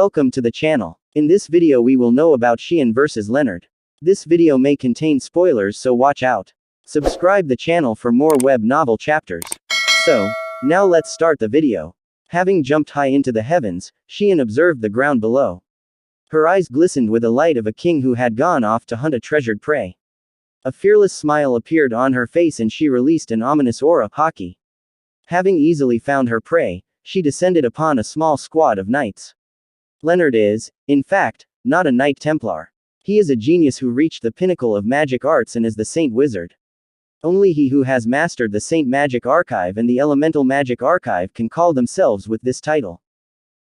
Welcome to the channel. In this video we will know about Shion vs Leonard. This video may contain spoilers, so watch out. Subscribe the channel for more web novel chapters. So, now let's start the video. Having jumped high into the heavens, Shion observed the ground below. Her eyes glistened with the light of a king who had gone off to hunt a treasured prey. A fearless smile appeared on her face and she released an ominous aura, Haki. Having easily found her prey, she descended upon a small squad of knights. Leonard is, in fact, not a Knight Templar. He is a genius who reached the pinnacle of magic arts and is the Saint Wizard. Only he who has mastered the Saint Magic Archive and the Elemental Magic Archive can call themselves with this title.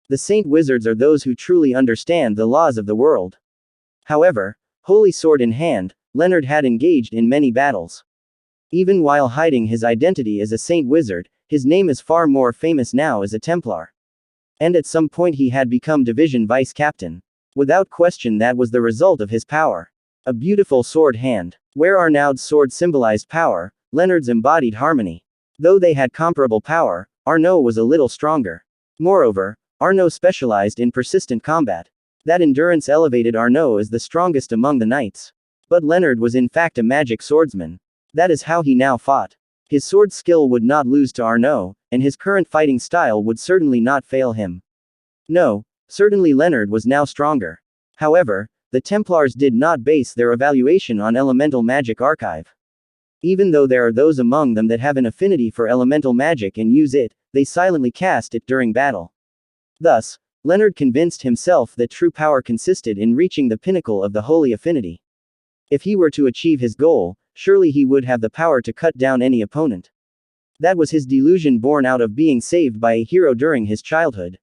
The Saint Wizards are those who truly understand the laws of the world. However, holy sword in hand, Leonard had engaged in many battles. Even while hiding his identity as a Saint Wizard, his name is far more famous now as a Templar. And at some point he had become Division Vice Captain. Without question that was the result of his power. A beautiful sword hand. Where Arnaud's sword symbolized power, Leonard's embodied harmony. Though they had comparable power, Arnaud was a little stronger. Moreover, Arnaud specialized in persistent combat. That endurance elevated Arnaud as the strongest among the knights. But Leonard was in fact a magic swordsman. That is how he now fought. His sword skill would not lose to Arnaud, and his current fighting style would certainly not fail him. No, certainly Leonard was now stronger. However, the Templars did not base their evaluation on Elemental Magic Archive. Even though there are those among them that have an affinity for elemental magic and use it, they silently cast it during battle. Thus, Leonard convinced himself that true power consisted in reaching the pinnacle of the holy affinity. If he were to achieve his goal, surely he would have the power to cut down any opponent. That was his delusion born out of being saved by a hero during his childhood.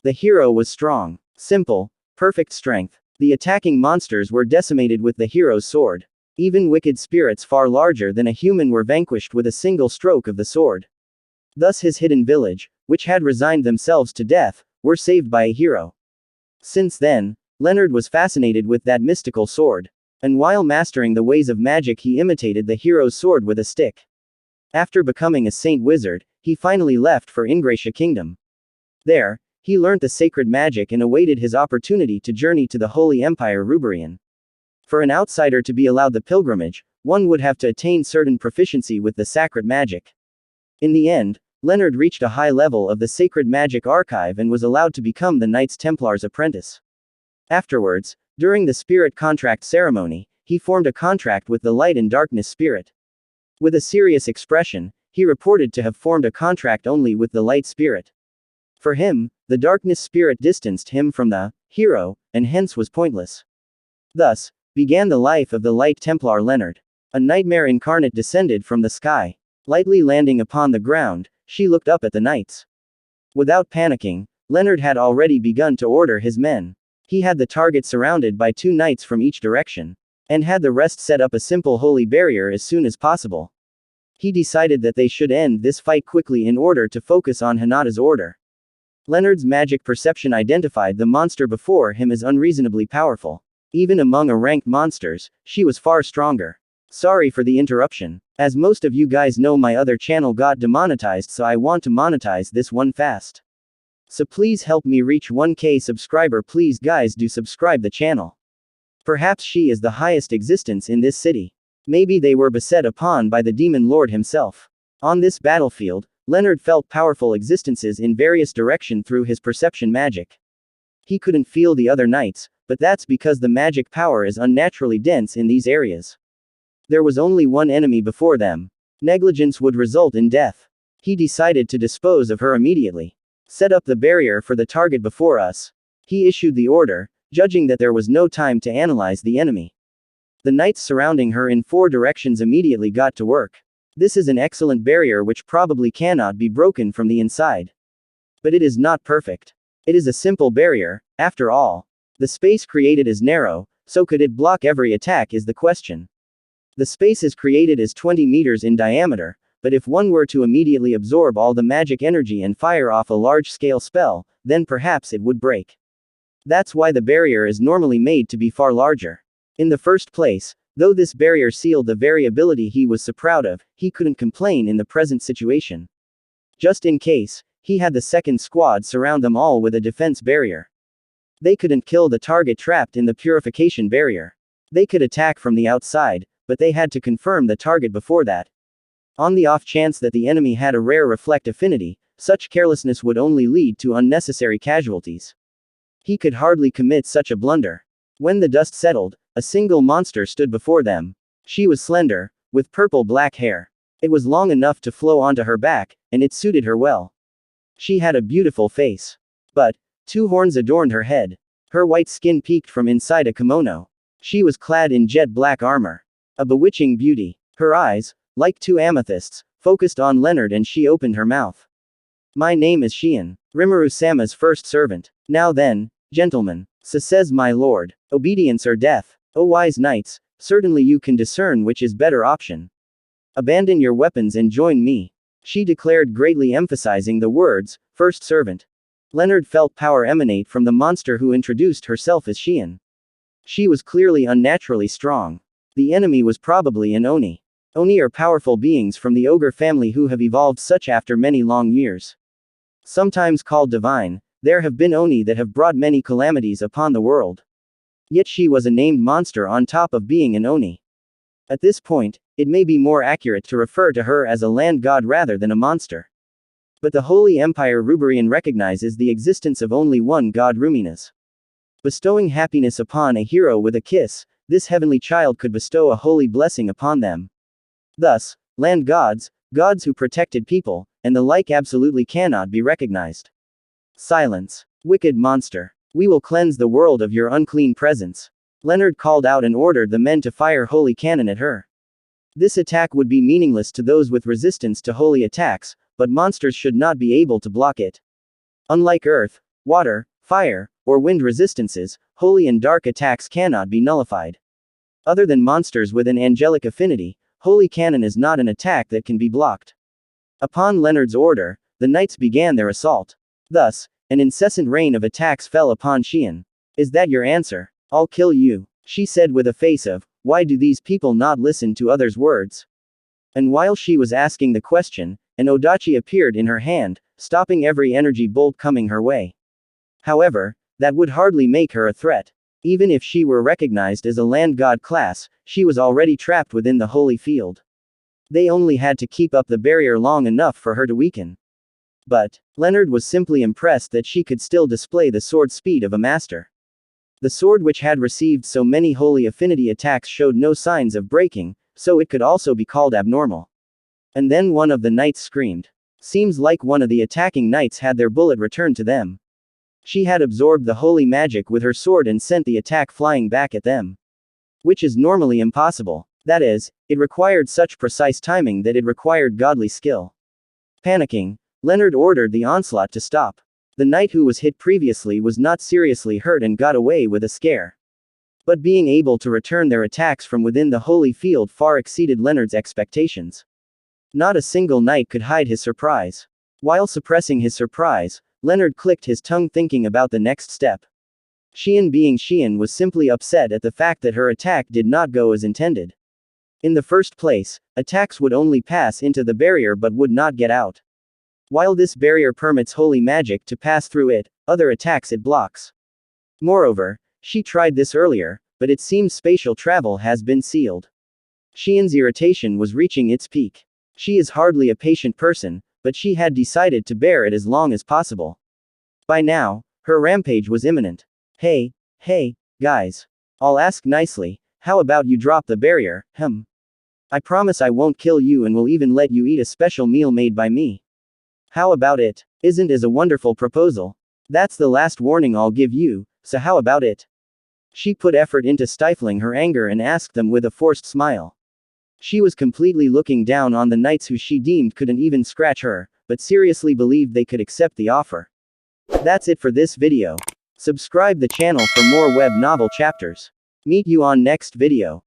The hero was strong, simple, perfect strength. The attacking monsters were decimated with the hero's sword. Even wicked spirits far larger than a human were vanquished with a single stroke of the sword. Thus his hidden village, which had resigned themselves to death, were saved by a hero. Since then, Leonard was fascinated with that mystical sword. And while mastering the ways of magic he imitated the hero's sword with a stick. After becoming a Saint Wizard, he finally left for Ingratia Kingdom. There, he learnt the sacred magic and awaited his opportunity to journey to the Holy Empire Ruberian. For an outsider to be allowed the pilgrimage, one would have to attain certain proficiency with the sacred magic. In the end, Leonard reached a high level of the Sacred Magic Archive and was allowed to become the Knights Templar's apprentice. Afterwards, during the spirit contract ceremony, he formed a contract with the Light and Darkness Spirit. With a serious expression, he reported to have formed a contract only with the Light Spirit. For him, the Darkness Spirit distanced him from the hero, and hence was pointless. Thus, began the life of the Light Templar Leonard. A nightmare incarnate descended from the sky. Lightly landing upon the ground, she looked up at the knights. Without panicking, Leonard had already begun to order his men. He had the target surrounded by 2 knights from each direction, and had the rest set up a simple holy barrier as soon as possible. He decided that they should end this fight quickly in order to focus on Hinata's order. Leonard's magic perception identified the monster before him as unreasonably powerful. Even among ranked monsters, she was far stronger. Sorry for the interruption. As most of you guys know, my other channel got demonetized, so I want to monetize this one fast. So please help me reach 1K subscriber. Please guys, do subscribe the channel. Perhaps she is the highest existence in this city. Maybe they were beset upon by the demon lord himself. On this battlefield, Leonard felt powerful existences in various directions through his perception magic. He couldn't feel the other knights, but that's because the magic power is unnaturally dense in these areas. There was only one enemy before them. Negligence would result in death. He decided to dispose of her immediately. Set up the barrier for the target before us. He issued the order, judging that there was no time to analyze the enemy. The knights surrounding her in 4 directions immediately got to work. This is an excellent barrier which probably cannot be broken from the inside. But it is not perfect. It is a simple barrier, after all. The space created is narrow, so could it block every attack is the question. The space is created as 20 meters in diameter, but if one were to immediately absorb all the magic energy and fire off a large-scale spell, then perhaps it would break. That's why the barrier is normally made to be far larger. In the first place, though this barrier sealed the very ability he was so proud of, he couldn't complain in the present situation. Just in case, he had the second squad surround them all with a defense barrier. They couldn't kill the target trapped in the purification barrier. They could attack from the outside, but they had to confirm the target before that. On the off chance that the enemy had a rare reflect affinity, such carelessness would only lead to unnecessary casualties. He could hardly commit such a blunder. When the dust settled, a single monster stood before them. She was slender, with purple-black hair. It was long enough to flow onto her back, and it suited her well. She had a beautiful face. But, two horns adorned her head. Her white skin peeked from inside a kimono. She was clad in jet-black armor. A bewitching beauty. Her eyes, like two amethysts, focused on Leonard, and she opened her mouth. My name is Shion, Rimuru-sama's first servant. Now then, gentlemen, says my lord, obedience or death. O wise knights, certainly you can discern which is better option. Abandon your weapons and join me. She declared, greatly emphasizing the words, first servant. Leonard felt power emanate from the monster who introduced herself as Shion. She was clearly unnaturally strong. The enemy was probably an Oni. Oni are powerful beings from the ogre family who have evolved such after many long years. Sometimes called divine, there have been Oni that have brought many calamities upon the world. Yet she was a named monster on top of being an Oni. At this point, it may be more accurate to refer to her as a land god rather than a monster. But the Holy Empire Ruberian recognizes the existence of only one god, Ruminas. Bestowing happiness upon a hero with a kiss, this heavenly child could bestow a holy blessing upon them. Thus, land gods, gods who protected people, and the like absolutely cannot be recognized. Silence. Wicked monster. We will cleanse the world of your unclean presence. Leonard called out and ordered the men to fire holy cannon at her. This attack would be meaningless to those with resistance to holy attacks, but monsters should not be able to block it. Unlike earth, water, fire, or wind resistances, holy and dark attacks cannot be nullified. Other than monsters with an angelic affinity, holy cannon is not an attack that can be blocked. Upon Leonard's order, the knights began their assault. Thus, an incessant rain of attacks fell upon Shion. Is that your answer? I'll kill you, she said with a face of, why do these people not listen to others' words? And while she was asking the question, an odachi appeared in her hand, stopping every energy bolt coming her way. However, that would hardly make her a threat. Even if she were recognized as a land god class, she was already trapped within the holy field. They only had to keep up the barrier long enough for her to weaken. But, Leonard was simply impressed that she could still display the sword speed of a master. The sword, which had received so many holy affinity attacks, showed no signs of breaking, so it could also be called abnormal. And then one of the knights screamed. Seems like one of the attacking knights had their bullet returned to them. She had absorbed the holy magic with her sword and sent the attack flying back at them. Which is normally impossible. That is, it required such precise timing that it required godly skill. Panicking, Leonard ordered the onslaught to stop. The knight who was hit previously was not seriously hurt and got away with a scare. But being able to return their attacks from within the holy field far exceeded Leonard's expectations. Not a single knight could hide his surprise. While suppressing his surprise, Leonard clicked his tongue thinking about the next step. Shion, being Shion, was simply upset at the fact that her attack did not go as intended. In the first place, attacks would only pass into the barrier but would not get out. While this barrier permits holy magic to pass through it, other attacks it blocks. Moreover, she tried this earlier, but it seems spatial travel has been sealed. Shion's irritation was reaching its peak. She is hardly a patient person, but she had decided to bear it as long as possible. By now, her rampage was imminent. Hey, guys. I'll ask nicely, how about you drop the barrier, I promise I won't kill you and will even let you eat a special meal made by me. How about it? Isn't it a wonderful proposal? That's the last warning I'll give you, so how about it? She put effort into stifling her anger and asked them with a forced smile. She was completely looking down on the knights who she deemed couldn't even scratch her, but seriously believed they could accept the offer. That's it for this video. Subscribe the channel for more web novel chapters. Meet you on next video.